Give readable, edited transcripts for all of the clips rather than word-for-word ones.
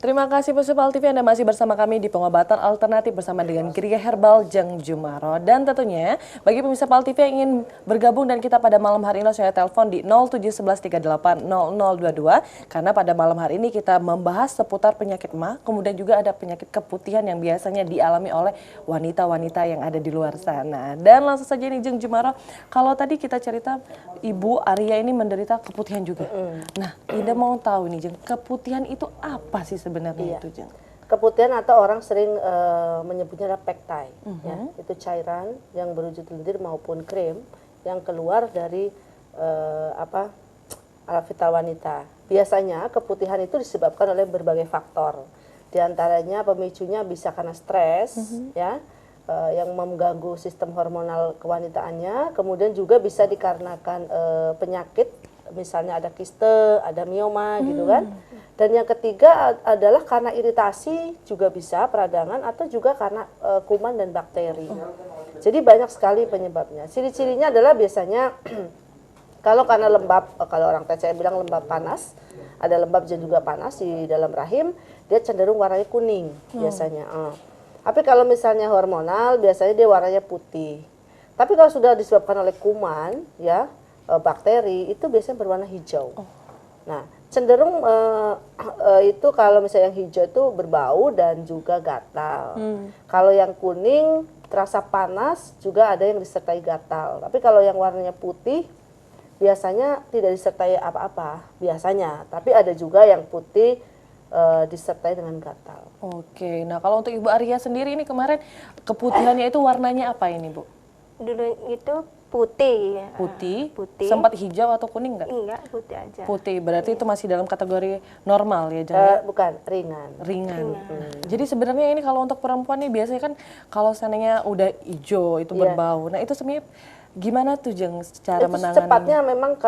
Terima kasih Puspa TV, Anda masih bersama kami di pengobatan alternatif bersama dengan Gria Herbal Jeng Jumaro. Dan tentunya bagi pemirsa PAL TV yang ingin bergabung dan kita pada malam hari ini, saya telepon di 0711380022 karena pada malam hari ini kita membahas seputar penyakit MA, kemudian juga ada penyakit keputihan yang biasanya dialami oleh wanita-wanita yang ada di luar sana. Dan langsung saja nih Jeng Jumaro, kalau tadi kita cerita Ibu Arya ini menderita keputihan juga. Nah, Ida mau tahu nih Jeng, keputihan itu apa sih sebenarnya itu Jeng? Keputihan atau orang sering menyebutnya adalah pektai, ya, itu cairan yang berwujud lendir maupun krim yang keluar dari alat vital wanita. Biasanya keputihan itu disebabkan oleh berbagai faktor. Di antaranya pemicunya bisa karena stres, ya, yang mengganggu sistem hormonal kewanitaannya. Kemudian juga bisa dikarenakan penyakit, misalnya ada kiste, ada mioma gitu kan. Dan yang ketiga adalah karena iritasi juga bisa, peradangan, atau juga karena kuman dan bakteri. Jadi banyak sekali penyebabnya. Ciri-cirinya adalah biasanya kalau karena lembab, kalau orang TCM bilang lembab panas, ada lembab dan juga panas di dalam rahim, dia cenderung warnanya kuning biasanya. Tapi kalau misalnya hormonal, biasanya dia warnanya putih. Tapi kalau sudah disebabkan oleh kuman, ya, bakteri, itu biasanya berwarna hijau. Nah, cenderung itu kalau misalnya yang hijau itu berbau dan juga gatal. Kalau yang kuning terasa panas, juga ada yang disertai gatal. Tapi kalau yang warnanya putih, biasanya tidak disertai apa-apa, biasanya. Tapi ada juga yang putih disertai dengan gatal. Oke, nah kalau untuk Ibu Arya sendiri ini kemarin keputihannya itu warnanya apa ini Bu? Dulu itu putih. Putih, Putih. sempat hijau atau kuning nggak? Enggak, putih aja. Putih, berarti itu masih dalam kategori normal ya Jeng? Bukan, ringan. Ringan. Jadi sebenarnya ini kalau untuk perempuan nih biasanya kan kalau seandainya udah hijau itu berbau. Nah itu sebenarnya gimana tuh Jeng cara menangani? Cepatnya memang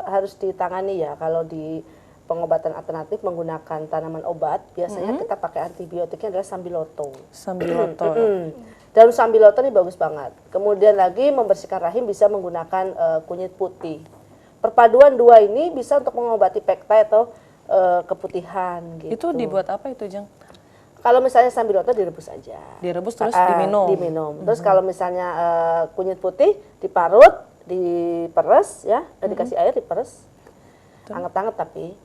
harus ditangani ya. Kalau di pengobatan alternatif menggunakan tanaman obat, biasanya kita pakai antibiotiknya adalah sambiloto. Sambiloto. Daun sambiloto ini bagus banget. Kemudian lagi membersihkan rahim bisa menggunakan kunyit putih. Perpaduan dua ini bisa untuk mengobati pektai atau keputihan gitu. Itu dibuat apa itu Jeng? Kalau misalnya sambiloto direbus aja. Direbus terus diminum? Diminum. Terus kalau misalnya kunyit putih diparut, diperes ya, dikasih air diperes. Anget-anget tapi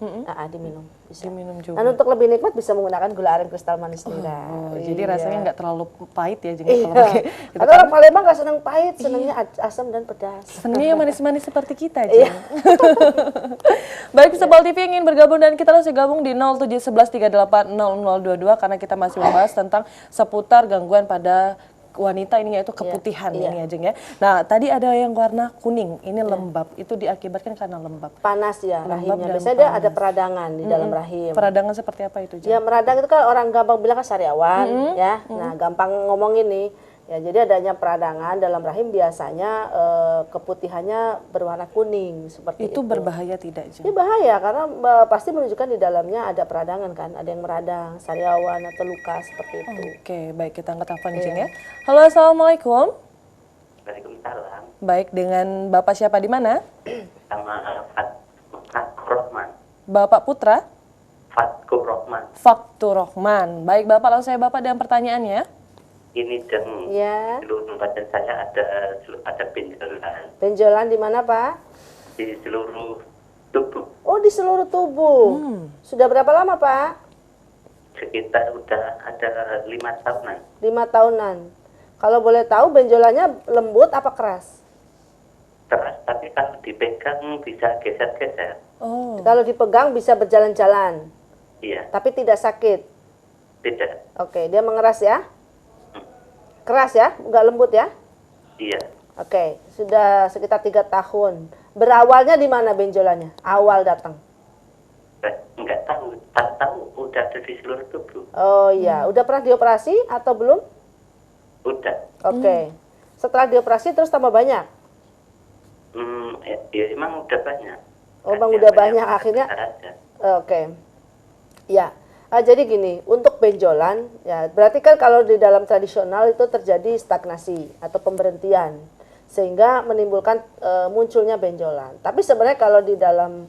diminum. Bisa. Diminum juga. Dan untuk lebih nikmat bisa menggunakan gula aren kristal manis nira. Jadi rasanya nggak terlalu pahit ya Jeng? Iya. Kalau pakai gitu. Atau orang Palembang nggak senang pahit, senangnya asam dan pedas. Senangnya yang manis-manis seperti kita Jeng. Baik, Sebal TV yang ingin bergabung dan kita langsung gabung di 0711380022 karena kita masih membahas tentang seputar gangguan pada wanita ini yaitu keputihan ini ya Jeng ya. Nah tadi ada yang warna kuning, ini lembab, itu diakibatkan karena lembab. Panas ya Lembab rahimnya, dan biasanya dia ada peradangan di dalam rahim. Peradangan seperti apa itu Jeng? Ya meradang itu kan orang gampang bilang kan sariawan ya, nah gampang ngomongin nih. Ya, jadi adanya peradangan dalam rahim biasanya keputihannya berwarna kuning seperti itu. Itu berbahaya tidak Jeng? Ya bahaya karena pasti menunjukkan di dalamnya ada peradangan kan, ada yang meradang, sariawan atau luka seperti itu. Oke, baik kita angkat telepon Jeng ya. Halo, assalamualaikum. Waalaikumsalam. Baik, dengan Bapak siapa di mana? Sama Fatkur Rohman. Bapak Putra? Fatkur Rohman. Faktur Rohman. Baik Bapak, langsung saya Bapak dengan pertanyaannya. Ini Jeng, Ya. seluruh badan saya ada benjolan Benjolan di mana Pak? di seluruh tubuh. Oh di seluruh tubuh. Sudah berapa lama Pak? Sekitar udah ada 5 tahunan. 5 tahunan. Kalau boleh tahu benjolannya lembut apa keras? Keras, tapi kalau dipegang bisa geser-geser. Oh, Kalau dipegang bisa berjalan-jalan, Iya, tapi tidak sakit. tidak. Oke, dia mengeras ya? Keras ya, nggak lembut ya? Iya, Oke, sudah sekitar 3 tahun. Berawalnya di mana benjolannya? Awal datang. nggak tahu. Tak tahu udah ada di seluruh tubuh. Oh iya, udah pernah dioperasi atau belum? Udah. Oke. Setelah dioperasi terus tambah banyak? Ya emang udah banyak. Oh, bang udah banyak akhirnya. Ada. Oke. Ya. Jadi gini, untuk benjolan, ya berarti kan kalau di dalam tradisional itu terjadi stagnasi atau pemberhentian, sehingga menimbulkan munculnya benjolan. Tapi sebenarnya kalau di dalam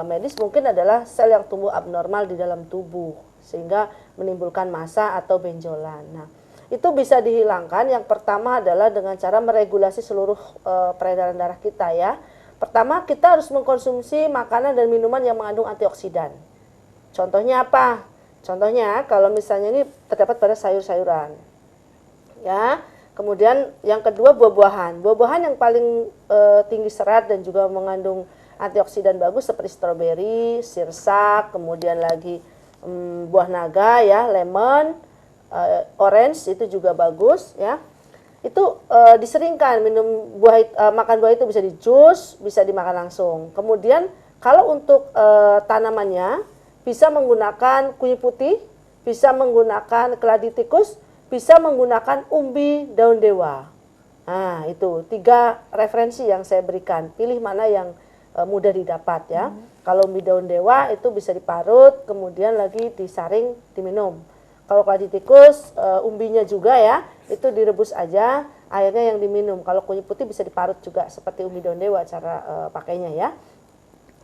medis mungkin adalah sel yang tumbuh abnormal di dalam tubuh. sehingga menimbulkan masa atau benjolan. Nah, itu bisa dihilangkan. Yang pertama adalah dengan cara meregulasi seluruh peredaran darah kita ya. Pertama, kita harus mengkonsumsi makanan dan minuman yang mengandung antioksidan. Contohnya apa? Contohnya kalau misalnya ini terdapat pada sayur-sayuran. Ya. Kemudian yang kedua buah-buahan. Buah-buahan yang paling tinggi serat dan juga mengandung antioksidan bagus seperti stroberi, sirsak, kemudian lagi buah naga ya, lemon, orange itu juga bagus ya. Itu diseringkan makan buah itu bisa di jus, bisa dimakan langsung. Kemudian kalau untuk tanamannya bisa menggunakan kunyit putih, bisa menggunakan keladi tikus, bisa menggunakan umbi daun dewa. Nah, itu 3 referensi yang saya berikan. Pilih mana yang mudah didapat ya. Kalau umbi daun dewa itu bisa diparut, kemudian lagi disaring, diminum. Kalau keladi tikus, umbinya juga ya, itu direbus aja, airnya yang diminum. Kalau kunyit putih bisa diparut juga, seperti umbi daun dewa cara pakainya ya.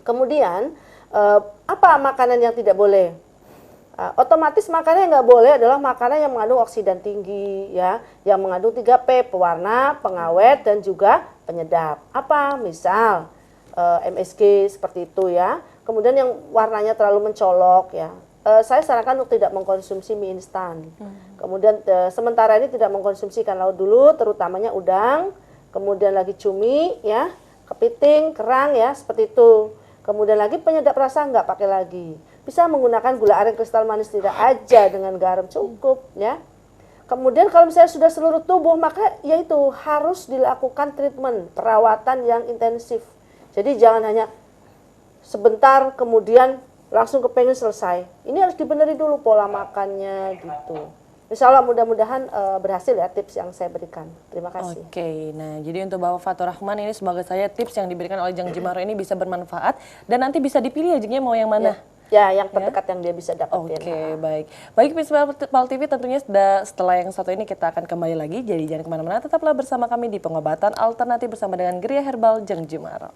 Kemudian, apa makanan yang tidak boleh? Otomatis makanan yang nggak boleh adalah makanan yang mengandung oksidan tinggi ya, yang mengandung 3P, pewarna, pengawet dan juga penyedap. Apa? Misal MSG seperti itu ya. Kemudian yang warnanya terlalu mencolok ya. Saya sarankan untuk tidak mengkonsumsi mie instan. Kemudian sementara ini tidak mengkonsumsi ikan laut dulu, terutamanya udang, kemudian lagi cumi ya, kepiting, kerang ya, seperti itu. Kemudian lagi penyedap rasa nggak pakai lagi. Bisa menggunakan gula aren kristal manis tidak aja dengan garam cukup ya. Kemudian kalau misalnya sudah seluruh tubuh maka yaitu harus dilakukan treatment, perawatan yang intensif. Jadi jangan hanya sebentar kemudian langsung kepengen selesai. Ini harus dibenerin dulu pola makannya gitu. Insya Allah mudah-mudahan berhasil ya tips yang saya berikan. Terima kasih. Oke, nah jadi untuk Bapak Fatur Rahman ini semoga saya tips yang diberikan oleh Jeng Jumaro ini bisa bermanfaat dan nanti bisa dipilih ya Jengnya mau yang mana. Ya, yang terdekat yang dia bisa dapetin. Oke, baik. Baik, pemirsa PAL TV tentunya setelah yang satu ini kita akan kembali lagi. Jadi jangan kemana-mana, tetaplah bersama kami di Pengobatan Alternatif bersama dengan Gria Herbal Jeng Jumaro.